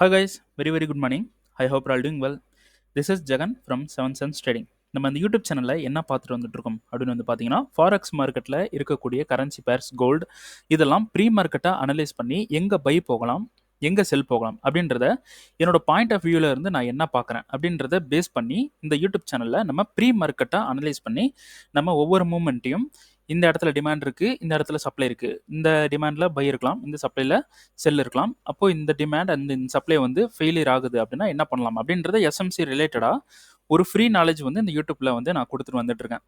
Hi guys, very good morning. I hope you're all doing well. This is Jagan from 7 Cents Trading. நம்ம இந்த YouTube சேனலில் என்ன பார்த்துட்டு வந்துட்டு இருக்கோம் அப்படின்னு வந்து பார்த்தீங்கன்னா ஃபாரெக்ஸ் மார்க்கெட்டில் இருக்கக்கூடிய கரன்சி பேர்ஸ் கோல்டு இதெல்லாம் ப்ரீ மார்க்கெட்டாக அனலைஸ் பண்ணி எங்கே பை போகலாம் எங்கே செல் போகலாம் அப்படின்றத என்னோட பாயிண்ட் ஆஃப் வியூவில் இருந்து நான் என்ன பார்க்குறேன் அப்படின்றத பேஸ் பண்ணி இந்த யூடியூப் சேனலில் நம்ம ப்ரீ மார்க்கெட்டாக அனலைஸ் பண்ணி நம்ம ஒவ்வொரு மூமெண்ட்டையும் இந்த இடத்துல டிமாண்ட் இருக்குது, இந்த இடத்துல சப்ளை இருக்குது, இந்த டிமாண்டில் பை இருக்கலாம், இந்த சப்ளையில் செல் இருக்கலாம். அப்போது இந்த டிமாண்ட் அந்த சப்ளை வந்து ஃபெயிலியர் ஆகுது அப்படின்னா என்ன பண்ணலாம் அப்படின்றத எஸ்எம்சி ரிலேட்டடாக ஒரு ஃப்ரீ நாலேஜ் வந்து இந்த யூடியூப்பில் வந்து நான் கொடுத்துட்டு வந்துட்டு இருக்கேன்.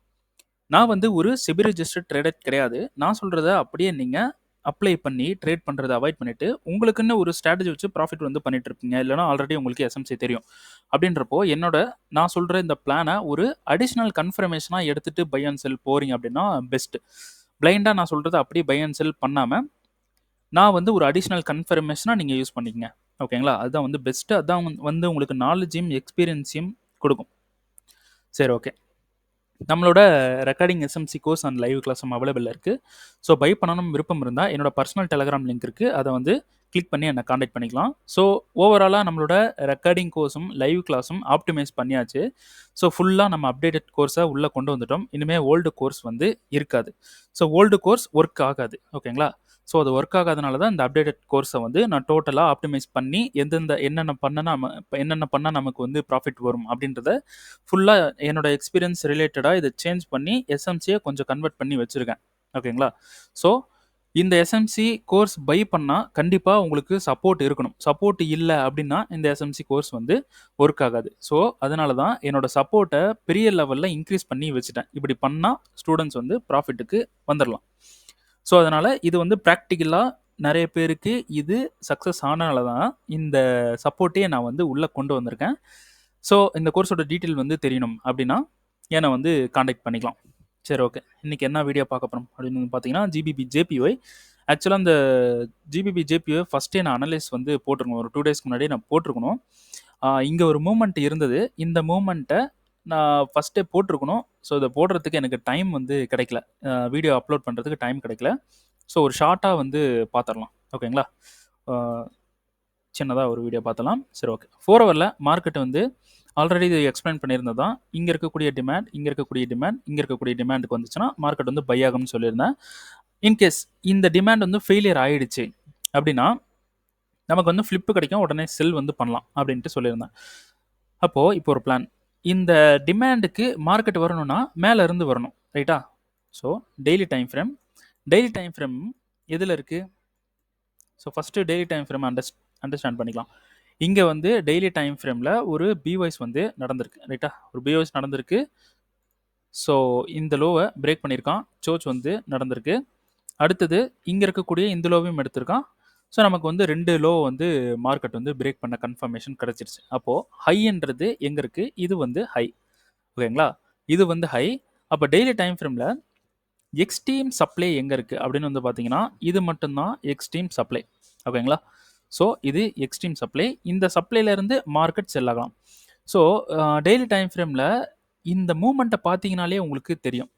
நான் வந்து ஒரு செபி ரெஜிஸ்டர்ட் ட்ரேடர் கிடையாது. நான் சொல்கிறத அப்படியே நீங்கள் அப்ளை பண்ணி ட்ரேட் பண்ணுறதை அவாய்ட் பண்ணிவிட்டு உங்களுக்குன்னு ஒரு ஸ்ட்ராட்டஜி வச்சு ப்ராஃபிட் வந்து பண்ணிட்டு இருப்பீங்க. இல்லைனா ஆல்ரெடி உங்களுக்கு எஸ்எம்சி தெரியும். அப்படின்றப்போ நான் சொல்கிற இந்த பிளானை ஒரு அடிஷ்னல் கன்ஃபர்மேஷனாக எடுத்துகிட்டு பை அண்ட் செல் போகிறீங்க அப்படின்னா பெஸ்ட்டு. பிளைண்டாக நான் சொல்கிறத அப்படியே பை அண்ட் செல் பண்ணாமல் நான் வந்து ஒரு அடிஷ்னல் கன்ஃபர்மேஷனாக நீங்கள் யூஸ் பண்ணிக்கங்க. ஓகேங்களா? அதுதான் வந்து பெஸ்ட்டு. அதுதான் வந்து உங்களுக்கு நாலேஜையும் எக்ஸ்பீரியன்ஸையும் கொடுக்கும். சரி, ஓகே. நம்மளோட recording SMC course and live கிளாஸும் அவைலபிள் இருக்குது. ஸோ பை பண்ணணும் விருப்பம் இருந்தால் என்னோட பர்சனல் டெலகிராம் லிங்க் இருக்குது. அதை வந்து கிளிக் பண்ணி என்னை காண்டாக்ட் பண்ணிக்கலாம். ஸோ ஓவராலாக நம்மளோட ரெக்கார்டிங் கோர்ஸும் லைவ் கிளாஸும் ஆப்டிமைஸ் பண்ணியாச்சு. ஸோ ஃபுல்லாக நம்ம அப்டேட்டட் கோர்ஸை உள்ளே கொண்டு வந்துட்டோம். இனிமேல் ஓல்டு கோர்ஸ் வந்து இருக்காது. ஸோ ஓல்டு கோர்ஸ் ஒர்க் ஆகாது. ஓகேங்களா? ஸோ அது ஒர்க் ஆகாதனால தான் இந்த அப்டேட்டட் கோர்ஸை வந்து நான் டோட்டலாக ஆப்டிமைஸ் பண்ணி என்னென்ன பண்ணால் நமக்கு வந்து ப்ராஃபிட் வரும் அப்படின்றத ஃபுல்லாக என்னோட எக்ஸ்பீரியன்ஸ் ரிலேட்டடாக இதை சேஞ்ச் பண்ணி எஸ்எம்சியை கொஞ்சம் கன்வெர்ட் பண்ணி வச்சுருக்கேன். ஓகேங்களா? ஸோ இந்த எஸ்எம்சி கோர்ஸ் பை பண்ணால் கண்டிப்பாக உங்களுக்கு சப்போர்ட் இருக்கணும். சப்போர்ட் இல்லை அப்படின்னா இந்த எஸ்எம்சி கோர்ஸ் வந்து ஒர்க் ஆகாது. ஸோ அதனால தான் என்னோட சப்போர்ட்டை பெரிய லெவலில் இன்க்ரீஸ் பண்ணி வச்சுட்டேன். இப்படி பண்ணால் ஸ்டூடெண்ட்ஸ் வந்து ப்ராஃபிட்டுக்கு வந்துடலாம். ஸோ அதனால் இது வந்து ப்ராக்டிக்கலாக நிறைய பேருக்கு இது சக்ஸஸ் ஆனனால தான் இந்த சப்போர்ட்டையே நான் வந்து உள்ளே கொண்டு வந்திருக்கேன். ஸோ இந்த கோர்ஸோட டீட்டெயில் வந்து தெரியணும் அப்படின்னா என்னை வந்து காண்டாக்ட் பண்ணிக்கலாம். சரி, ஓகே. இன்றைக்கி என்ன வீடியோ பார்க்க போகிறோம் அப்படின்னு பார்த்தீங்கன்னா ஜிபிபி ஜேபிஒய். ஆக்சுவலாக அந்த ஜிபிபி ஜேபிஒய் ஃபஸ்ட்டே நான் அனலைஸ் வந்து போட்டிருக்கணும். ஒரு 2 டேஸ்க்கு முன்னாடியே நான் போட்டிருக்கணும். இங்கே ஒரு மூமெண்ட் இருந்தது. இந்த மூமெண்ட்டை நான் ஃபஸ்ட்டே போட்டிருக்கணும். ஸோ இதை போடுறதுக்கு எனக்கு டைம் வந்து கிடைக்கல. வீடியோ அப்லோட் பண்ணுறதுக்கு டைம் கிடைக்கல. ஸோ ஒரு ஷார்ட்டாக வந்து பார்த்துடலாம். ஓகேங்களா? சின்னதாக ஒரு வீடியோ பார்த்தலாம். சரி, ஓகே. 4 ஹவரில் மார்க்கெட் வந்து ஆல்ரெடி இது எக்ஸ்பிளைன் பண்ணியிருந்தது தான். இங்கே இருக்கக்கூடிய டிமாண்ட், இங்கே இருக்கக்கூடிய டிமாண்ட், இங்கே இருக்கக்கூடிய டிமாண்டுக்கு வந்துச்சுன்னா மார்க்கெட் வந்து பை ஆகும்னு சொல்லியிருந்தேன். இன்கேஸ் இந்த டிமாண்ட் வந்து ஃபெயிலியர் ஆகிடுச்சு அப்படின்னா நமக்கு வந்து ஃப்ளிப்பு கிடைக்கும், உடனே செல் வந்து பண்ணலாம் அப்படின்ட்டு சொல்லியிருந்தேன். அப்போது இப்போ ஒரு பிளான். இந்த டிமாண்டுக்கு மார்க்கெட் வரணும்னா மேலே இருந்து வரணும், ரைட்டா? ஸோ டெய்லி டைம் ஃப்ரேம் எதில் இருக்குது? So first daily time frame understand பண்ணிக்கலாம். இங்கே வந்து டெய்லி டைம் ஃப்ரேமில் ஒரு பிவைஸ் வந்து நடந்திருக்கு, ரைட்டா? ஒரு பிவைஸ் நடந்திருக்கு. ஸோ இந்த லோவை பிரேக் பண்ணியிருக்கான், சோச் வந்து நடந்திருக்கு. அடுத்தது இங்கே இருக்கக்கூடிய இந்த லோவையும் எடுத்திருக்கான். ஸோ நமக்கு வந்து 2 லோ வந்து மார்க்கெட் வந்து பிரேக் பண்ண கன்ஃபர்மேஷன் கிடச்சிருச்சு. அப்போது ஹைன்றது எங்கே இருக்குது? இது வந்து ஹை. ஓகேங்களா? இது வந்து ஹை. அப்போ டெய்லி டைம் ஃப்ரேமில் எக்ஸ்ட்ரீம் சப்ளை எங்கே இருக்குது அப்படின்னு வந்து பார்த்தீங்கன்னா இது மட்டும்தான் எக்ஸ்ட்ரீம் சப்ளை. ஓகேங்களா? ஸோ இது எக்ஸ்ட்ரீம் சப்ளை. இந்த சப்ளைலேருந்து மார்க்கெட் செல் ஆகலாம். ஸோ டெய்லி டைம் ஃப்ரேமில் இந்த மூமெண்ட்டை பார்த்தீங்கனாலே உங்களுக்கு தெரியும்.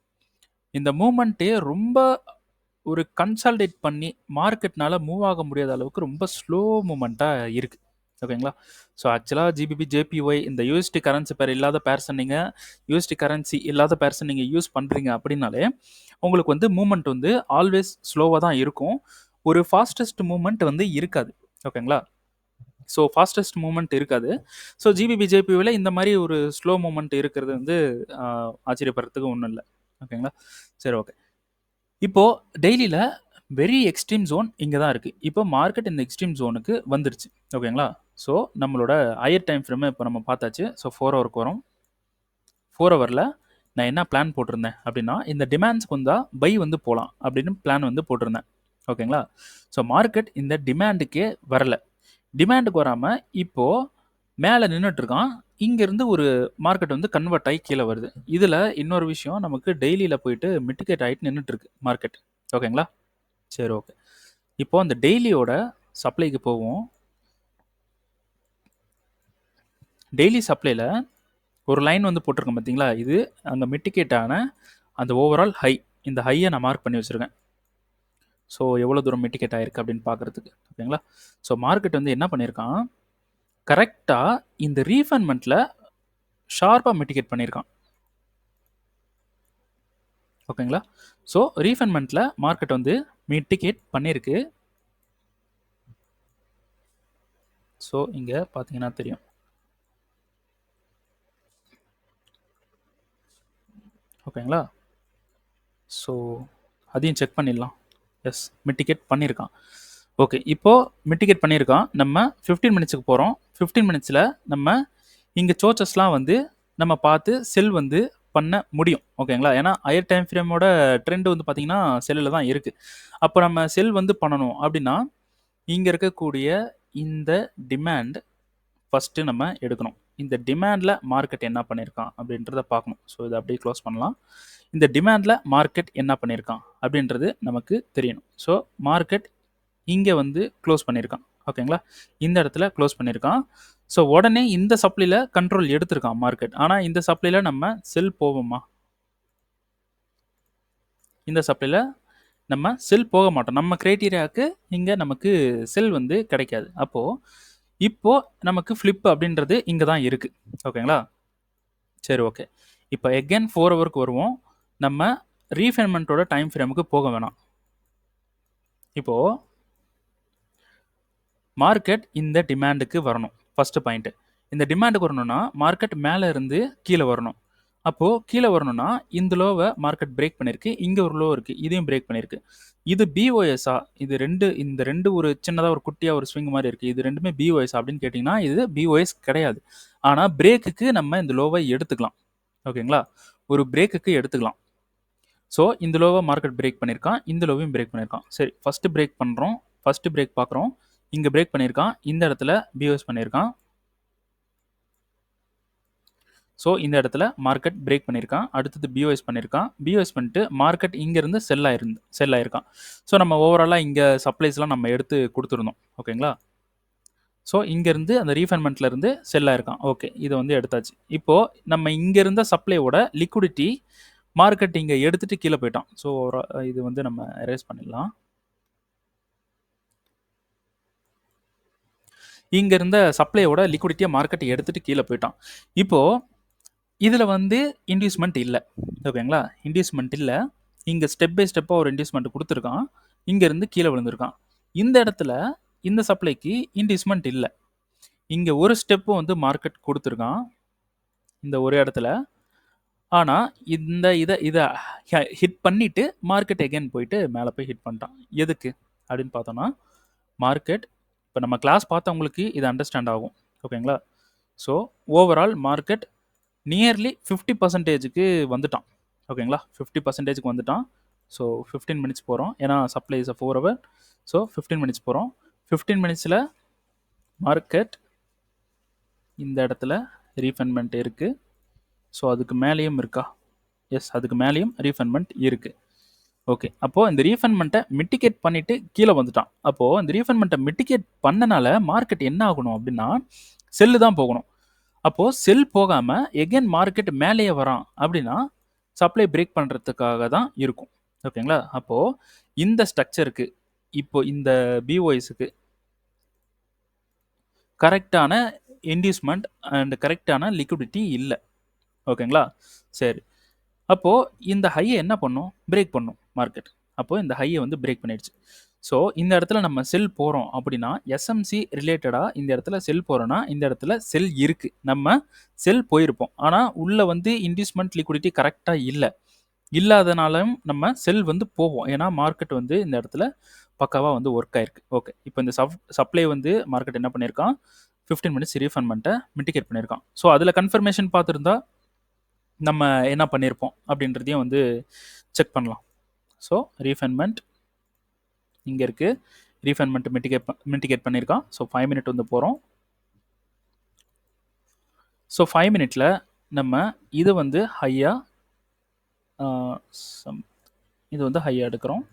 இந்த மூமெண்ட்டே ரொம்ப ஒரு கன்சால்டேட் பண்ணி மார்க்கெட்னால மூவ் ஆக முடியாத அளவுக்கு ரொம்ப ஸ்லோ மூமெண்ட்டாக இருக்குது. ஓகேங்களா? ஸோ ஆக்சுவலாக ஜிபிபி ஜேபிஒய் இந்த யூஎஸ்டி கரன்சி பேர் இல்லாத பேர்சன் நீங்கள் யூஎஸ்டி கரன்சி இல்லாத பேர்சன் நீங்கள் யூஸ் பண்ணுறீங்க அப்படின்னாலே உங்களுக்கு வந்து மூமெண்ட் வந்து ஆல்வேஸ் ஸ்லோவாக தான் இருக்கும். ஒரு ஃபாஸ்டஸ்ட் மூமெண்ட் வந்து இருக்காது. ஓகேங்களா? ஸோ ஃபாஸ்டஸ்ட் மூமெண்ட் இருக்காது. ஸோ ஜிபிபி ஜேபிஒயில் இந்த மாதிரி ஒரு ஸ்லோ மூமெண்ட் இருக்கிறது வந்து ஆச்சரியப்படுறதுக்கு ஒன்றும் இல்லை. ஓகேங்களா? சரி, ஓகே. இப்போது டெய்லியில் வெரி எக்ஸ்ட்ரீம் ஜோன் இங்கே தான் இருக்குது. இப்போ மார்க்கெட் இந்த எக்ஸ்ட்ரீம் ஜோனுக்கு வந்துருச்சு. ஓகேங்களா? ஸோ நம்மளோட ஹையர் டைம் ஃப்ரேமை இப்போ நம்ம பார்த்தாச்சு. ஸோ 4 ஹவருக்கு வரும். 4 ஹவரில் நான் என்ன பிளான் போட்டிருந்தேன் அப்படின்னா இந்த டிமாண்ட்ஸ்க்கு வந்தால் பை வந்து போகலாம் அப்படின்னு பிளான் வந்து போட்டிருந்தேன். ஓகேங்களா? ஸோ மார்க்கெட் இந்த டிமாண்டுக்கே வரலை. டிமாண்டுக்கு வராமல் இப்போது மேலே நின்றுட்டுருக்கான். இங்கேருந்து ஒரு மார்க்கெட் வந்து கன்வெர்ட் ஆகி கீழே வருது. இதில் இன்னொரு விஷயம், நமக்கு டெய்லியில் போயிட்டு மிட்டிகேட் ஆகிட்டு நின்றுட்டுருக்கு மார்க்கெட். ஓகேங்களா? சரி, ஓகே. இப்போது அந்த டெய்லியோட சப்ளைக்கு போவோம். டெய்லி சப்ளையில் ஒரு லைன் வந்து போட்டிருக்கேன் பார்த்தீங்களா? இது அங்கே மிட்டிகேட்டான அந்த ஓவரால் ஹை. இந்த ஹையை நான் மார்க் பண்ணி வச்சுருக்கேன். ஸோ எவ்வளோ தூரம் மிட்டிகேட் ஆகிருக்கு அப்படின்னு பார்க்குறதுக்கு. ஓகேங்களா? ஸோ மார்க்கெட் வந்து என்ன பண்ணியிருக்கான், கரெக்டாக இந்த ரீஃபைன்மெண்ட்டில் ஷார்ப்பாக மிட்டிகேட் பண்ணியிருக்கான். ஓகேங்களா? ஸோ ரீஃபைன்மெண்ட்டில் மார்க்கெட் வந்து மிட்டிகேட் பண்ணியிருக்கு. ஸோ இங்கே பார்த்தீங்கன்னா தெரியும். ஓகேங்களா? ஸோ அதையும் செக் பண்ணிடலாம். எஸ், மிட்டிகேட் பண்ணியிருக்கான். ஓகே, இப்போது மிட்டிகேட் பண்ணியிருக்கான். நம்ம 15 மினிட்ஸுக்கு போகிறோம். 15 மினிட்ஸில் நம்ம இங்கே சோச்சஸ்லாம் வந்து நம்ம பார்த்து செல் வந்து பண்ண முடியும். ஓகேங்களா? ஏன்னா ஹையர் டைம் ஃப்ரேமோட ட்ரெண்ட் வந்து பார்த்தீங்கன்னா செல்லில் தான் இருக்குது. அப்போ நம்ம செல் வந்து பண்ணணும் அப்படின்னா இங்கே இருக்கக்கூடிய இந்த டிமாண்ட் ஃபஸ்ட்டு நம்ம எடுக்கணும். இந்த டிமாண்டில் மார்க்கெட் என்ன பண்ணியிருக்கான் அப்படின்றத பார்க்கணும். ஸோ இதை அப்படியே க்ளோஸ் பண்ணலாம். இந்த டிமாண்டில் மார்க்கெட் என்ன பண்ணியிருக்கான் அப்படின்றது நமக்கு தெரியணும். ஸோ மார்க்கெட் இங்கே வந்து க்ளோஸ் பண்ணியிருக்கான். ஓகேங்களா? இந்த இடத்துல க்ளோஸ் பண்ணியிருக்கான். ஸோ உடனே இந்த சப்ளையில் கண்ட்ரோல் எடுத்திருக்கான் மார்க்கெட். ஆனால் இந்த சப்ளையில் நம்ம செல் போவோமா? இந்த சப்ளையில் நம்ம செல் போக மாட்டோம். நம்ம கிரைட்டீரியாவுக்கு இங்கே நமக்கு செல் வந்து கிடைக்காது. இப்போது நமக்கு ஃப்ளிப் அப்படின்றது இங்கே தான் இருக்குது. ஓகேங்களா? சரி, ஓகே. இப்போ எகெயின் 4 ஹவருக்கு வருவோம். நம்ம ரீஃபைன்மெண்ட்டோட டைம் ஃப்ரேமுக்கு போக வேணாம். இப்போது மார்க்கெட் இந்த டிமாண்டுக்கு வரணும். First point. இந்த டிமாண்டுக்கு வரணும்னா மார்க்கெட் மேலே இருந்து கீழே வரணும். அப்போது கீழே வரணும்னா இந்த லோவை மார்க்கெட் பிரேக் பண்ணியிருக்கு. இங்கே ஒரு லோ இருக்குது, இதையும் பிரேக் பண்ணியிருக்கு. இது பிஓஎஸ்ஸா? இந்த ரெண்டு ஒரு சின்னதாக ஒரு குட்டியாக ஒரு ஸ்விங் மாதிரி இருக்குது. இது ரெண்டுமே பிஓஎஸ் அப்படின்னு கேட்டிங்கன்னா இது பிஓஎஸ் கிடையாது. ஆனால் பிரேக்குக்கு நம்ம இந்த லோவை எடுத்துக்கலாம். ஓகேங்களா? ஒரு பிரேக்குக்கு எடுத்துக்கலாம். ஸோ இந்த லோவை மார்க்கெட் பிரேக் பண்ணியிருக்கான், இந்த லோவையும் பிரேக் பண்ணியிருக்கான். சரி, ஃபஸ்ட்டு பிரேக் பண்ணுறோம். ஃபஸ்ட்டு பிரேக் பார்க்குறோம். இங்கே பிரேக் பண்ணியிருக்கான், இந்த இடத்துல பிஓஎஸ் பண்ணியிருக்கான். ஸோ இந்த இடத்துல மார்க்கெட் பிரேக் பண்ணியிருக்கான். அடுத்தது பிஓஎஸ் பண்ணியிருக்கான். பிஓஎஸ் பண்ணிட்டு மார்க்கெட் இங்கேருந்து செல் ஆயிருக்கான். ஸோ நம்ம ஓவராலாக இங்கே சப்ளைஸ்லாம் நம்ம எடுத்து கொடுத்துருந்தோம். ஓகேங்களா? ஸோ இங்கேருந்து அந்த ரீஃபைன்மெண்ட்லேருந்து செல் ஆயிருக்கான். ஓகே, இதை வந்து எடுத்தாச்சு. இப்போது நம்ம இங்கே இருந்த சப்ளையோட லிக்விடிட்டி மார்க்கெட் இங்கே எடுத்துகிட்டு கீழே போயிட்டான். ஸோ இது வந்து நம்ம எரேஸ் பண்ணிடலாம். இங்கே இருந்த சப்ளையோட லிக்விடிட்டியை மார்க்கெட் எடுத்துகிட்டு கீழே போயிட்டான். இப்போது இதில் வந்து இன்டியூஸ்மெண்ட் இல்லை. ஓகேங்களா? இன்டியூஸ்மெண்ட் இல்லை. இங்கே ஸ்டெப் பை ஸ்டெப்பாக ஒரு இன்டியூஸ்மெண்ட் கொடுத்துருக்கான். இங்கேருந்து கீழே விழுந்திருக்கான். இந்த இடத்துல இந்த சப்ளைக்கு இன்டியூஸ்மெண்ட் இல்லை. இங்கே ஒரு ஸ்டெப்பு வந்து மார்க்கெட் கொடுத்துருக்கான் இந்த ஒரு இடத்துல. ஆனால் இதை ஹிட் பண்ணிவிட்டு மார்க்கெட் எகெயின் போயிட்டு மேலே போய் ஹிட் பண்ணிட்டான். எதுக்கு அப்படின்னு பார்த்தோன்னா மார்க்கெட் இப்போ நம்ம கிளாஸ் பார்த்தவங்களுக்கு இது அண்டர்ஸ்டாண்ட் ஆகும். ஓகேங்களா? ஸோ ஓவரால் மார்க்கெட் நியர்லி 50%க்கு வந்துட்டான். ஓகேங்களா? 50%க்கு வந்துட்டான். ஸோ 15 மினிட்ஸ் போகிறோம். ஏன்னா supply is 4 hour. So 15 minutes போகிறோம். 15 மினிட்ஸில் மார்க்கெட் இந்த இடத்துல ரீஃபைன்மெண்ட் இருக்குது. ஸோ அதுக்கு மேலேயும் இருக்கா? எஸ், அதுக்கு மேலேயும் ரீஃபைன்மெண்ட் இருக்குது. ஓகே, அப்போது இந்த ரீஃபைன்மெண்ட்டை மிட்டிகேட் பண்ணிவிட்டு கீழே வந்துட்டான். அப்போது இந்த ரீஃபைன்மெண்ட்டை மிட்டிகேட் பண்ணனால மார்க்கெட் என்ன ஆகணும் அப்படின்னா செல்லு தான் போகணும். அப்போது செல் போகாமல் எகெயின் மார்க்கெட் மேலேயே வரான் அப்படின்னா சப்ளை பிரேக் பண்ணுறதுக்காக தான் இருக்கும். ஓகேங்களா? அப்போது இந்த ஸ்ட்ரக்சருக்கு இப்போ இந்த பிஓஎஸ்க்கு கரெக்டான இன்டியூஸ்மெண்ட் அண்ட் கரெக்டான லிக்விடிட்டி இல்லை. ஓகேங்களா? சரி, அப்போது இந்த ஹையை என்ன பண்ணும்? பிரேக் பண்ணும் மார்க்கெட். அப்போது இந்த ஹையை வந்து பிரேக் பண்ணிடுச்சு. ஸோ இந்த இடத்துல நம்ம செல் போகிறோம் அப்படின்னா எஸ்எம்சி ரிலேட்டடாக இந்த இடத்துல செல் போகிறோன்னா இந்த இடத்துல செல் இருக்குது. நம்ம செல் போயிருப்போம். ஆனால் உள்ளே வந்து இன்டியூஸ்மெண்ட் லிக்விடிட்டி கரெக்டாக இல்லாதனாலும் நம்ம செல் வந்து போவோம். ஏன்னா மார்க்கெட் வந்து இந்த இடத்துல பக்காவாக வந்து ஒர்க் ஆயிருக்கு. ஓகே, இப்போ இந்த சப்ளை வந்து மார்க்கெட் என்ன பண்ணியிருக்கான்? 15 மினிட்ஸ் ரீஃபைன்மெண்ட்டை மிட்டிகேட் பண்ணியிருக்கான். ஸோ அதில் கன்ஃபர்மேஷன் பார்த்துருந்தா நம்ம என்ன பண்ணியிருப்போம் அப்படின்றதையும் வந்து செக் பண்ணலாம். ஸோ ரீஃபைன்மெண்ட் இங்கே இருக்குது. ரீஃபைன்மெண்ட் மிட்டிகேட் பண்ணியிருக்கான். ஸோ 5 மினிட் வந்து போகிறோம். ஸோ 5 மினிட்டில் நம்ம இது வந்து ஹையாக இது வந்து ஹையாக எடுக்கிறோம்.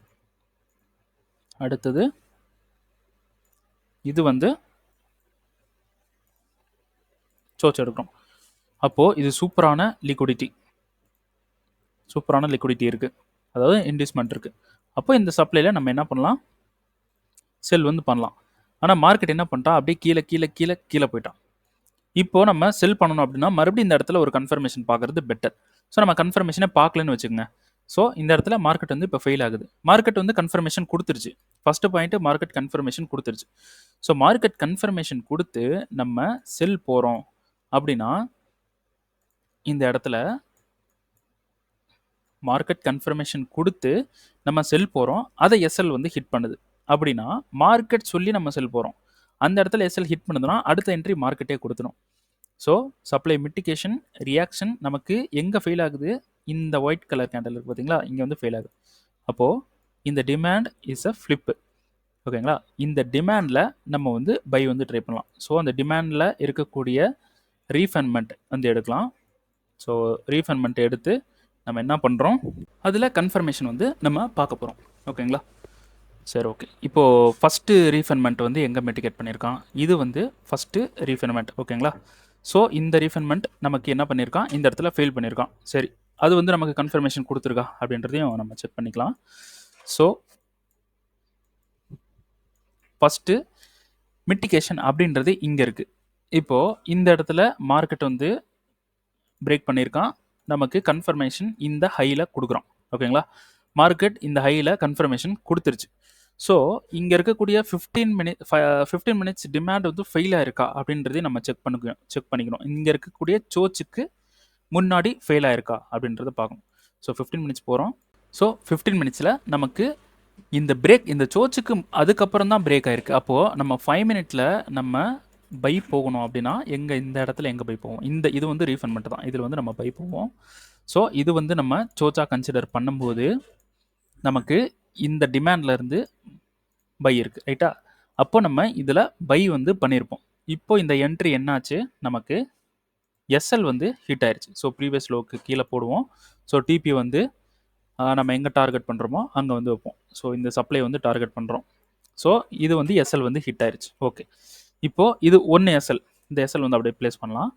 அடுத்தது இது வந்து சோச்சு எடுக்கிறோம். அப்போது இது சூப்பரான லிக்விடிட்டி இருக்குது. அதாவது இன்டியூஸ்மெண்ட் இருக்குது. அப்போ இந்த சப்ளையில் நம்ம என்ன பண்ணலாம்? செல் வந்து பண்ணலாம். ஆனால் மார்க்கெட் என்ன பண்ணிட்டான்? அப்படியே கீழே போயிட்டான். இப்போ நம்ம செல் பண்ணணும் அப்படின்னா மறுபடியும் இந்த இடத்துல ஒரு கன்ஃபர்மேஷன் பார்க்கறது பெட்டர். ஸோ நம்ம கன்ஃபர்மேஷனே பார்க்கலன்னு வச்சுக்கோங்க. ஸோ இந்த இடத்துல மார்க்கெட் வந்து இப்போ ஃபெயில் ஆகுது. மார்க்கெட் வந்து கன்ஃபர்மேஷன் கொடுத்துருச்சு. ஃபர்ஸ்ட் பாயிண்ட் மார்க்கெட் கன்ஃபர்மேஷன் கொடுத்துருச்சு. ஸோ மார்க்கெட் கன்ஃபர்மேஷன் கொடுத்து நம்ம செல் போகிறோம் அப்படின்னா இந்த இடத்துல மார்க்கெட் கன்ஃபர்மேஷன் கொடுத்து நம்ம செல் போகிறோம், அதை எஸ்எல் வந்து ஹிட் பண்ணுது அப்படின்னா மார்க்கெட் சொல்லி நம்ம செல் போகிறோம், அந்த இடத்துல எஸ்எல் ஹிட் பண்ணுதுன்னா அடுத்த என்ட்ரி மார்க்கெட்டே கொடுத்துரும். ஸோ சப்ளை மிட்டிகேஷன் ரியாக்ஷன் நமக்கு எங்கே ஃபெயில் ஆகுது, இந்த ஒயிட் கலர் கேண்டல் இருக்குது பார்த்தீங்களா, இங்கே வந்து ஃபெயில் ஆகுது. அப்போது இந்த டிமாண்ட் இஸ் அ ஃப்ளிப்பு. ஓகேங்களா, இந்த டிமாண்டில் நம்ம வந்து பை வந்து ட்ரை பண்ணலாம். ஸோ அந்த டிமாண்டில் இருக்கக்கூடிய ரீஃபண்ட்மெண்ட் வந்து எடுக்கலாம். ஸோ ரீஃபண்ட்மெண்ட் எடுத்து நம்ம என்ன பண்ணுறோம், அதில் கன்ஃபர்மேஷன் வந்து நம்ம பார்க்க போகிறோம். ஓகேங்களா, சரி ஓகே. இப்போது ஃபஸ்ட்டு ரீஃபண்ட்மெண்ட் வந்து எங்கே மிட்டிகேட் பண்ணியிருக்கான், இது வந்து ஃபஸ்ட்டு ரீஃபண்ட்மெண்ட். ஓகேங்களா, ஸோ இந்த ரீஃபண்ட்மெண்ட் நமக்கு என்ன பண்ணியிருக்கான், இந்த இடத்துல ஃபெயில் பண்ணியிருக்கான். சரி, அது வந்து நமக்கு கன்ஃபர்மேஷன் கொடுத்துருக்கா அப்படின்றதையும் நம்ம செக் பண்ணிக்கலாம். ஸோ ஃபஸ்ட்டு மிட்டிகேஷன் அப்படின்றது இங்கே இருக்குது. இப்போது இந்த இடத்துல மார்க்கெட் வந்து பிரேக் பண்ணியிருக்கான், நமக்கு கன்ஃபர்மேஷன் இந்த ஹையில் கொடுக்குறோம். ஓகேங்களா, மார்க்கெட் இந்த ஹையில் கன்ஃபர்மேஷன் கொடுத்துருச்சு. ஸோ இங்கே இருக்கக்கூடிய 15 மினிட்ஸ் டிமாண்ட் வந்து ஃபெயில் ஆயிருக்கா அப்படின்றதையும் நம்ம செக் பண்ணிக்கணும். இங்கே இருக்கக்கூடிய சோச்சுக்கு முன்னாடி ஃபெயில் ஆயிருக்கா அப்படின்றத பார்க்கணும். ஸோ 15 மினிட்ஸ் போகிறோம். ஸோ 15 மினிட்ஸில் நமக்கு இந்த பிரேக், இந்த சோச்சுக்கு அதுக்கப்புறம் தான் பிரேக் ஆயிருக்கு. அப்போது நம்ம 5 மினிட்ல நம்ம பை போகணும் அப்படின்னா எங்கே, இந்த இடத்துல எங்கே பை போவோம், இது வந்து ரீஃபண்ட் தான், இதில் வந்து நம்ம பை போவோம். ஸோ இது வந்து நம்ம சோச்சா கன்சிடர் பண்ணும்போது நமக்கு இந்த டிமாண்ட்ல இருந்து பை இருக்குது ரைட்டா. அப்போ நம்ம இதில் பை வந்து பண்ணியிருப்போம். இப்போ இந்த என்ட்ரி என்னாச்சு, நமக்கு எஸ்எல் வந்து ஹிட் ஆயிடுச்சு. ஸோ ப்ரீவியஸ் லோக்கு கீழே போடுவோம். ஸோ டிபி வந்து நம்ம எங்கே டார்கெட் பண்ணுறோமோ அங்கே வந்து வைப்போம். ஸோ இந்த சப்ளை வந்து டார்கெட் பண்ணுறோம். ஸோ இது வந்து எஸ்எல் வந்து ஹிட் ஆயிடுச்சு. ஓகே, இப்போது இது 1 எஸ்எல், இந்த எஸ்எல் வந்து அப்படியே ப்ளேஸ் பண்ணலாம்.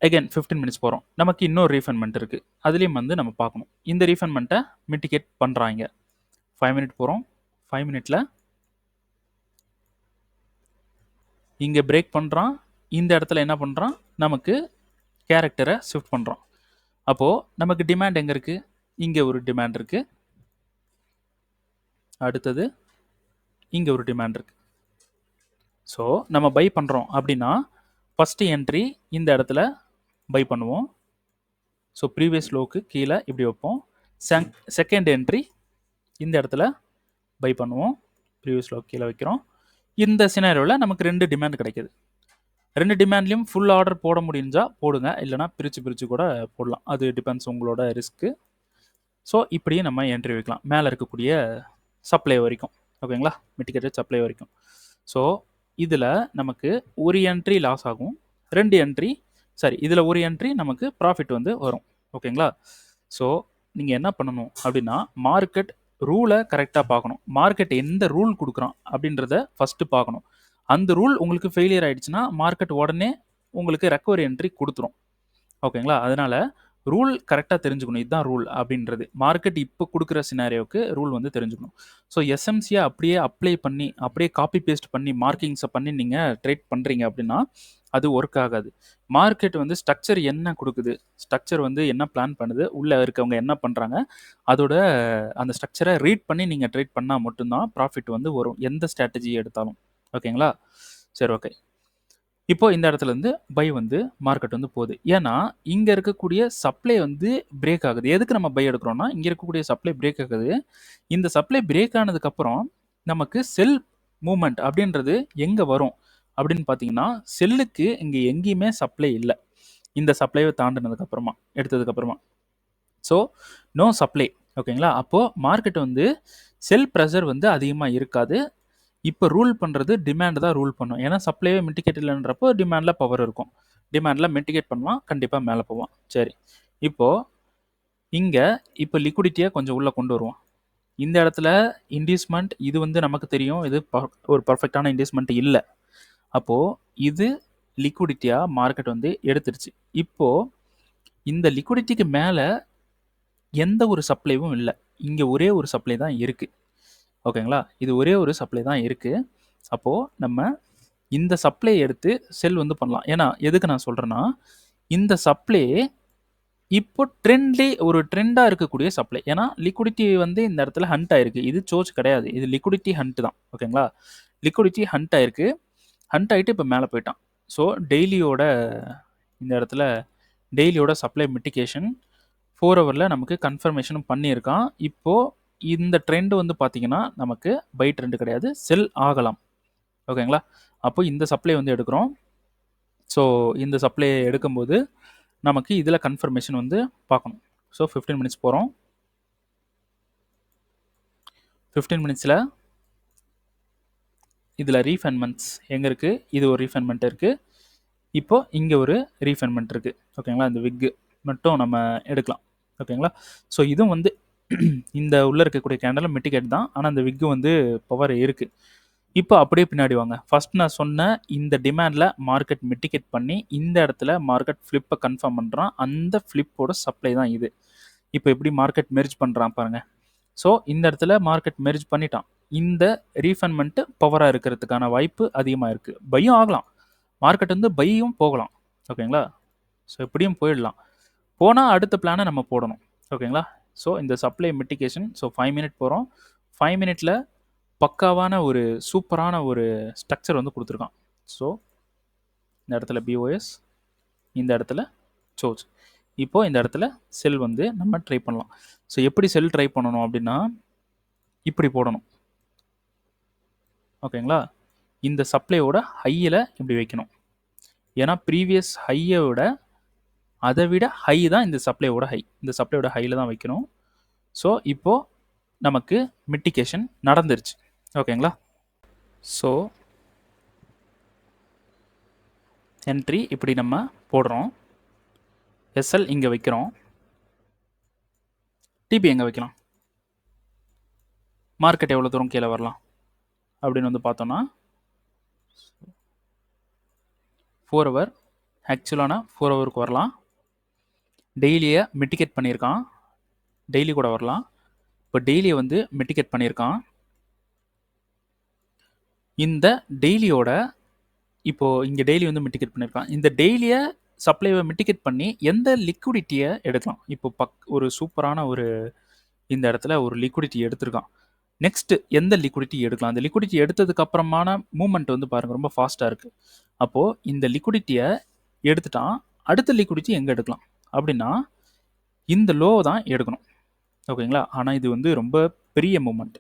அகைன் 15 மினிட்ஸ் போகிறோம், நமக்கு இன்னொரு ரீஃபண்ட்மெண்ட் இருக்குது, அதுலேயும் வந்து நம்ம பார்க்கணும். இந்த ரீஃபண்ட்மெண்ட்டை மிட்டிகேட் பண்ணுறாங்க. 5 மினிட் போகிறோம். 5 மினிட்ல இங்கே பிரேக் பண்ணுறான், இந்த இடத்துல என்ன பண்ணுறான், நமக்கு கேரக்டரை ஷிஃப்ட் பண்ணுறான். அப்போது நமக்கு டிமாண்ட் எங்கே இருக்குது, இங்கே ஒரு டிமாண்ட் இருக்குது, அடுத்தது இங்கே ஒரு டிமாண்ட் இருக்குது. ஸோ நம்ம பை பண்ணுறோம் அப்படின்னா ஃபஸ்ட்டு என்ட்ரி இந்த இடத்துல பை பண்ணுவோம். ஸோ ப்ரீவியஸ் லோக்கு கீழே இப்படி வைப்போம். செகண்ட் என்ட்ரி இந்த இடத்துல பை பண்ணுவோம், ப்ரீவியஸ் லோக்கு கீழே வைக்கிறோம். இந்த சினாரியோவில் நமக்கு 2 டிமாண்ட் கிடைக்கிது. 2 டிமாண்ட்லேயும் ஃபுல் ஆர்டர் போட முடிஞ்சால் போடுங்க, இல்லைனா பிரித்து கூட போடலாம், அது டிபெண்ட்ஸ் உங்களோட ரிஸ்க்கு. ஸோ இப்படியே நம்ம என்ட்ரி வைக்கலாம் மேலே இருக்கக்கூடிய சப்ளை வரைக்கும். ஓகேங்களா, மிட்டிகேட்டட் சப்ளை வரைக்கும். ஸோ இதில் நமக்கு ஒரு என்ட்ரி லாஸ் ஆகும், 2 என்ட்ரி இதில் ஒரு என்ட்ரி நமக்கு ப்ராஃபிட் வந்து வரும். ஓகேங்களா, ஸோ நீங்கள் என்ன பண்ணணும் அப்படின்னா மார்க்கெட் ரூலை கரெக்டாக பார்க்கணும். மார்க்கெட் எந்த ரூல் கொடுக்குறான் அப்படின்றத ஃபஸ்ட்டு பார்க்கணும். அந்த ரூல் உங்களுக்கு ஃபெயிலியர் ஆகிடுச்சுன்னா மார்க்கெட் உடனே உங்களுக்கு ரெக்கவரி என்ட்ரி கொடுத்துரும். ஓகேங்களா, அதனால் ரூல் கரெக்டாக தெரிஞ்சுக்கணும். இதுதான் ரூல் அப்படின்றது. மார்க்கெட் இப்போ கொடுக்குற சினாரியோவுக்கு ரூல் வந்து தெரிஞ்சுக்கணும். ஸோ எஸ்எம்சியை அப்படியே அப்ளை பண்ணி அப்படியே காப்பி பேஸ்ட் பண்ணி மார்க்கிங்ஸை பண்ணி நீங்கள் ட்ரேட் பண்ணுறீங்க அப்படின்னா அது ஒர்க் ஆகாது. மார்க்கெட் வந்து ஸ்ட்ரக்சர் என்ன கொடுக்குது, ஸ்ட்ரக்சர் வந்து என்ன பிளான் பண்ணுது, உள்ளே இருக்கவங்க என்ன பண்ணுறாங்க, அதோட அந்த ஸ்ட்ரக்சரை ரீட் பண்ணி நீங்கள் ட்ரேட் பண்ணால் மட்டும்தான் ப்ராஃபிட் வந்து வரும், எந்த ஸ்ட்ராட்டஜி எடுத்தாலும். ஓகேங்களா, சரி ஓகே. இப்போ இந்த இடத்துல இருந்து பை வந்து மார்க்கெட் வந்து போகுது. ஏன்னா இங்கே இருக்கக்கூடிய சப்ளை வந்து பிரேக் ஆகுது. எதுக்கு நம்ம பை எடுக்கிறோம்னா இங்கே இருக்கக்கூடிய சப்ளை பிரேக் ஆகுது. இந்த சப்ளை பிரேக் ஆனதுக்கப்புறம் நமக்கு செல் மூமெண்ட் அப்படின்றது எங்கே வரும் அப்படின்னு பார்த்தீங்கன்னா செல்லுக்கு இங்கே எங்கேயுமே சப்ளை இல்லை. இந்த சப்ளையை தாண்டினதுக்கப்புறமா எடுத்ததுக்கப்புறமா ஸோ நோ சப்ளை. ஓகேங்களா, அப்போது மார்க்கெட் வந்து செல் ப்ரெஷர் வந்து அதிகமாக இருக்காது. இப்போ ரூல் பண்ணுறது டிமாண்ட் தான் ரூல் பண்ணும். ஏன்னா சப்ளைவே மிட்டிகேட் இல்லைன்றப்போ டிமாண்டில் பவர் இருக்கும். டிமாண்டில் மிட்டிகேட் பண்ணுவான், கண்டிப்பாக மேலே போவான். சரி, இப்போது இங்கே இப்போ லிக்விடிட்டியை கொஞ்சம் உள்ளே கொண்டு வருவோம். இந்த இடத்துல இன்டியூஸ்மெண்ட் இது வந்து நமக்கு தெரியும், இது ஒரு பர்ஃபெக்டான இன்டியூஸ்மெண்ட் இல்லை. அப்போது இது லிக்விடிட்டியாக மார்க்கெட் வந்து எடுத்துருச்சு. இப்போது இந்த லிக்விடிட்டிக்கு மேலே எந்த ஒரு சப்ளைவும் இல்லை, இங்கே ஒரே ஒரு சப்ளை தான் இருக்குது. ஓகேங்களா, இது ஒரே ஒரு சப்ளை தான் இருக்குது. அப்போது நம்ம இந்த சப்ளை எடுத்து செல் வந்து பண்ணலாம். ஏன்னா எதுக்கு நான் சொல்கிறேன்னா, இந்த சப்ளை இப்போ ஒரு ட்ரெண்டாக இருக்கக்கூடிய சப்ளை. ஏன்னா லிக்விடிட்டி வந்து இந்த இடத்துல ஹண்ட் ஆயிருக்கு. இது சோர்ஸ் கிடையாது. இது லிக்விடிட்டி ஹண்ட் தான். ஓகேங்களா? லிக்விடிட்டி ஹண்ட் ஆயிருக்கு. ஹண்ட் ஆகிட்டு இப்போ மேலே போயிட்டான். ஸோ டெய்லியோட இந்த இடத்துல டெய்லியோட சப்ளை மிட்டிகேஷன் 4 ஹவரில் நமக்கு கன்ஃபர்மேஷனும் பண்ணியிருக்கான். இப்போது இந்த ட்ரெண்ட் வந்து பார்த்தீங்கன்னா நமக்கு பை ட்ரெண்ட் கிடையாது, செல் ஆகலாம். ஓகேங்களா? அப்போ இந்த சப்ளை வந்து எடுக்கிறோம். ஸோ இந்த சப்ளை எடுக்கும்போது நமக்கு இதில் கன்ஃபர்மேஷன் வந்து பார்க்கணும். ஸோ 15 மினிட்ஸ் போகிறோம். 15 மினிட்ஸில் இதில் ரீஃபைன்மெண்ட்ஸ் எங்கே இருக்குது? இது ஒரு ரீஃபைன்மெண்ட் இருக்குது. இப்போது இங்கே ஒரு ரீஃபைன்மெண்ட் இருக்குது. ஓகேங்களா? இந்த விக்கு மட்டும் நம்ம எடுக்கலாம். ஓகேங்களா? ஸோ இதுவும் வந்து இந்த உள்ளே இருக்கக்கூடிய கேண்டலில் மிட்டிகேட் தான். ஆனால் அந்த விக்கு வந்து பவர் இருக்குது. இப்போ அப்படியே பின்னாடி வாங்க. ஃபர்ஸ்ட் நான் சொன்ன இந்த டிமாண்டில் மார்க்கெட் மிட்டிகேட் பண்ணி இந்த இடத்துல மார்க்கெட் ஃப்ளிப்பை கன்ஃபார்ம் பண்ணுறான். அந்த ஃப்ளிப்போட சப்ளை தான் இது. இப்போ எப்படி மார்க்கெட் மெர்ஜ் பண்ணுறான் பாருங்கள். ஸோ இந்த இடத்துல மார்க்கெட் மெர்ஜ் பண்ணிட்டான். இந்த ரீஃபண்ட்மெண்ட்டு பவராக இருக்கிறதுக்கான வாய்ப்பு அதிகமாக இருக்குது. பையும் ஆகலாம், மார்க்கெட் வந்து பையும் போகலாம். ஓகேங்களா? ஸோ எப்படியும் போயிடலாம். போனால் அடுத்த பிளானை நம்ம போடணும். ஓகேங்களா? ஸோ இந்த சப்ளை மிட்டிகேஷன். ஸோ 5 மினிட் போகிறோம். 5 மினிட்ல பக்காவான ஒரு சூப்பரான ஒரு ஸ்ட்ரக்சர் வந்து கொடுத்துருக்கான். ஸோ இந்த இடத்துல பிஓஎஸ், இந்த இடத்துல சோர்ஸ். இப்போது இந்த இடத்துல செல் வந்து நம்ம ட்ரை பண்ணலாம். ஸோ எப்படி செல் ட்ரை பண்ணணும் அப்படின்னா, இப்படி போடணும். ஓகேங்களா? இந்த சப்ளையோட ஹையில் இப்படி வைக்கணும். ஏன்னா ப்ரீவியஸ் ஹையை விட அதை விட ஹை தான் இந்த சப்ளையோட ஹை. இந்த சப்ளையோட ஹையில் தான் வைக்கணும். ஸோ இப்போது நமக்கு மிட்டிகேஷன் நடந்துருச்சு. ஓகேங்களா? ஸோ என்ட்ரி இப்படி நம்ம போடுறோம். எஸ்எல் இங்கே வைக்கிறோம். டிபி எங்கே வைக்கலாம்? மார்க்கெட் எவ்வளோ தூரம் கீழே வரலாம் அப்படின்னு வந்து பார்த்தோன்னா 4 ஹவர் ஆக்சுவலான 4 ஹவருக்கு வரலாம். டெய்லியை மிட்டிகேட் பண்ணியிருக்கான். டெய்லி கூட வரலாம். இப்போ டெய்லியை வந்து மிட்டிகேட் பண்ணியிருக்கான். இந்த டெய்லியோட இப்போது இங்கே டெய்லி வந்து மிட்டிகேட் பண்ணியிருக்கான். இந்த டெய்லியை சப்ளைவை மிட்டிகேட் பண்ணி எந்த லிக்விடிட்டியை எடுக்கலாம்? இப்போ ஒரு சூப்பரான ஒரு இந்த இடத்துல ஒரு லிக்விடிட்டி எடுத்திருக்கான். நெக்ஸ்ட் எந்த லிக்விடிட்டி எடுக்கலாம்? அந்த லிக்விடிட்டி எடுத்ததுக்கு அப்புறமான மூவ்மெண்ட் வந்து பாருங்கள் ரொம்ப ஃபாஸ்ட்டாக இருக்குது. அப்போது இந்த லிக்விடிட்டியை எடுத்துட்டான். அடுத்த லிக்விடிட்டி எங்கே எடுக்கலாம் அப்படின்னா இந்த லோ தான் எடுக்கணும். ஓகேங்களா? ஆனால் இது வந்து ரொம்ப பெரிய மூவ்மெண்ட்.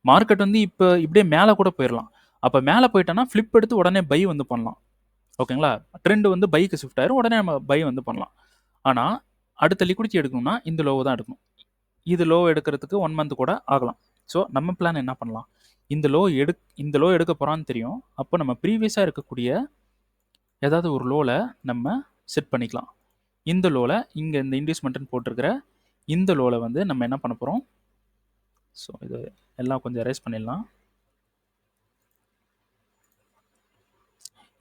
மார்க்கெட் வந்து இப்போ இப்படியே மேலே கூட போயிடலாம். அப்போ மேலே போயிட்டோன்னா ஃப்ளிப் எடுத்து உடனே பை வந்து பண்ணலாம். ஓகேங்களா? ட்ரெண்டு வந்து பைக்கு ஷிஃப்ட் ஆயிரும். உடனே நம்ம பை வந்து பண்ணலாம். ஆனால் அடுத்த லிக்விடிட்டி எடுக்கணும்னா இந்த லோவை தான் எடுக்கணும். இது லோ எடுக்கிறதுக்கு 1 மந்த் கூட ஆகலாம். ஸோ நம்ம பிளான் என்ன பண்ணலாம்? இந்த லோ எடுக்க போகிறான்னு தெரியும். அப்போ நம்ம ப்ரீவியஸாக இருக்கக்கூடிய ஏதாவது ஒரு லோவில் நம்ம செட் பண்ணிக்கலாம். இந்த லோவில் இங்கே இந்த இன்டியூஸ்மெண்ட்னு போட்டிருக்கிற இந்த லோவில் வந்து நம்ம என்ன பண்ண போகிறோம்? ஸோ இது எல்லாம் கொஞ்சம் எரேஸ் பண்ணிடலாம்.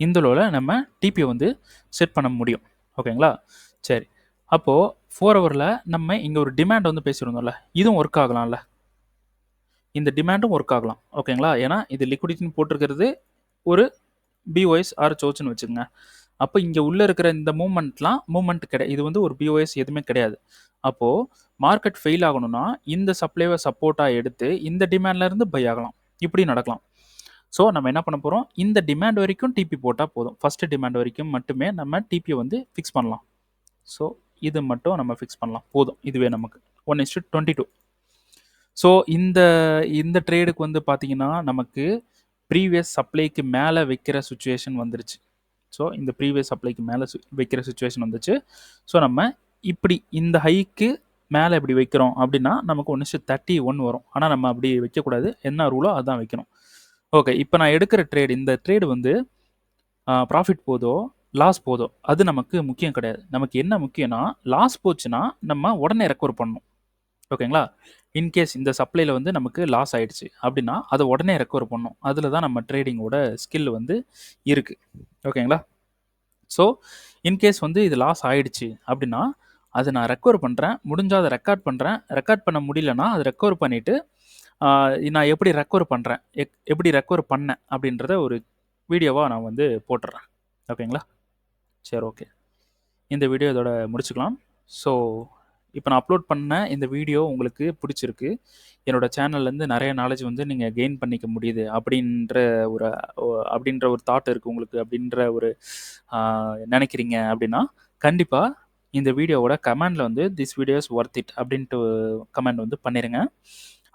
இந்த லோவில் நம்ம டிபியை வந்து செட் பண்ண முடியும். ஓகேங்களா? சரி. அப்போது 4 ஹவரில் நம்ம இங்கே ஒரு டிமாண்ட் வந்து பேசியிருந்தோம்ல, இதுவும் ஒர்க் ஆகலாம்ல. இந்த டிமாண்டும் ஒர்க் ஆகலாம். ஓகேங்களா? ஏன்னா இது லிக்விடிட்டின்னு போட்டிருக்கிறது ஒரு பிஓஎஸ் ஆர் சோர்ஸ்னு வச்சுக்கோங்க. அப்போ இங்கே உள்ளே இருக்கிற இந்த மூமெண்ட் கிடையாது. இது வந்து ஒரு பிஓஎஸ் எதுவுமே கிடையாது. அப்போது மார்க்கெட் ஃபெயில் ஆகணும்னா இந்த சப்ளைவை சப்போர்ட்டாக எடுத்து இந்த டிமாண்ட்லேருந்து பை ஆகலாம். இப்படி நடக்கலாம். ஸோ நம்ம என்ன பண்ண போகிறோம்? இந்த டிமாண்ட் வரைக்கும் டிபி போட்டால் போதும். ஃபஸ்ட்டு டிமாண்ட் வரைக்கும் மட்டுமே நம்ம டிபியை வந்து ஃபிக்ஸ் பண்ணலாம். ஸோ இது மட்டும் நம்ம ஃபிக்ஸ் பண்ணலாம். போதும். இதுவே நமக்கு 1:22. ஸோ இந்த ட்ரேடுக்கு வந்து பார்த்தீங்கன்னா நமக்கு ப்ரீவியஸ் சப்ளைக்கு மேலே வைக்கிற சுச்சுவேஷன் வந்துருச்சு. ஸோ இந்த ப்ரீவியஸ் சப்ளைக்கு மேலே வைக்கிற சுச்சுவேஷன் வந்துச்சு. ஸோ நம்ம இப்படி இந்த ஹைக்கு மேலே இப்படி வைக்கிறோம் அப்படின்னா நமக்கு 1:31 வரும். ஆனால் நம்ம அப்படி வைக்கக்கூடாது. என்ன ரூலோ அதுதான் வைக்கணும். ஓகே. இப்போ நான் எடுக்கிற இந்த ட்ரேடு வந்து ப்ராஃபிட் போதோ லாஸ் போதோ அது நமக்கு முக்கியம் கிடையாது. நமக்கு என்ன முக்கியம்னா லாஸ் போச்சுன்னா நம்ம உடனே ரெக்கவர் பண்ணணும். ஓகேங்களா? இன்கேஸ் இந்த சப்ளையில் வந்து நமக்கு லாஸ் ஆகிடுச்சு அப்படின்னா அதை உடனே ரெக்கவர் பண்ணணும். அதில் தான் நம்ம ட்ரேடிங்கோட ஸ்கில் வந்து இருக்குது. ஓகேங்களா? ஸோ இன்கேஸ் வந்து இது லாஸ் ஆகிடுச்சு அப்படின்னா அதை நான் ரெக்கவர் பண்ணுறேன். முடிஞ்சால் அதை ரெக்கார்ட் பண்ணுறேன். ரெக்கார்ட் பண்ண முடியலன்னா அதை ரெக்கவர் பண்ணிவிட்டு நான் எப்படி ரெக்கவர் பண்ணுறேன், எப்படி ரெக்கவர் பண்ணேன் அப்படின்றத ஒரு வீடியோவாக நான் வந்து போட்டுடுறேன். ஓகேங்களா? சரி, ஓகே. இந்த வீடியோ இதோட முடிச்சுக்கலாம். ஸோ இப்போ நான் அப்லோட் பண்ண இந்த வீடியோ உங்களுக்கு பிடிச்சிருக்கு, என்னோட சேனல்லேருந்து நிறைய நாலேஜ் வந்து நீங்கள் கெயின் பண்ணிக்க முடியுது ஒரு அப்படின்ற ஒரு தாட் இருக்குது உங்களுக்கு, அப்படின்ற ஒரு நினைக்கிறீங்க அப்படின்னா, கண்டிப்பாக இந்த வீடியோவோட கமெண்டில் வந்து திஸ் வீடியோஸ் ஒர்த் இட் அப்படின்ட்டு கமெண்ட் வந்து பண்ணிடுங்க.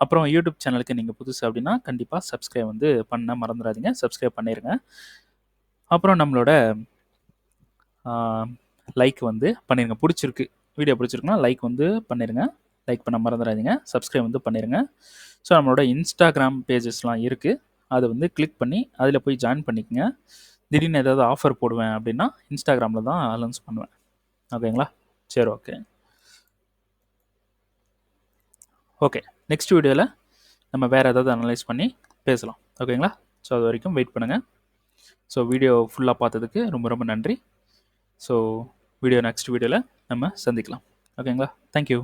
அப்புறம் யூடியூப் சேனலுக்கு நீங்கள் புதுசு அப்படின்னா கண்டிப்பாக சப்ஸ்கிரைப் வந்து பண்ண மறந்துடாதீங்க, சப்ஸ்கிரைப் பண்ணிடுங்க. அப்புறம் நம்மளோட லைக் வந்து பண்ணிடுங்க. பிடிச்சிருக்கு, வீடியோ பிடிச்சிருக்குன்னா லைக் வந்து பண்ணிடுங்க, லைக் பண்ண மறந்துடாதீங்க, சப்ஸ்கிரைப் வந்து பண்ணிடுங்க. ஸோ நம்மளோட இன்ஸ்டாகிராம் பேஜஸ்லாம் இருக்குது, அதை வந்து கிளிக் பண்ணி அதில் போய் ஜாயின் பண்ணிக்கோங்க. திடீர்னு ஏதாவது ஆஃபர் போடுவேன் அப்படின்னா இன்ஸ்டாகிராமில் தான் அனௌன்ஸ் பண்ணுவேன். ஓகேங்களா? சரி, ஓகே. ஓகே, நெக்ஸ்ட் வீடியோவில் நம்ம வேறு ஏதாவது அனலைஸ் பண்ணி பேசலாம். ஓகேங்களா? ஸோ அது வரைக்கும் வெயிட் பண்ணுங்கள். ஸோ வீடியோ ஃபுல்லாக பார்த்ததுக்கு ரொம்ப ரொம்ப நன்றி. ஸோ நெக்ஸ்ட் வீடியோவில் நம்ம சந்திக்கலாம். ஓகேங்களா? தேங்க்யூ.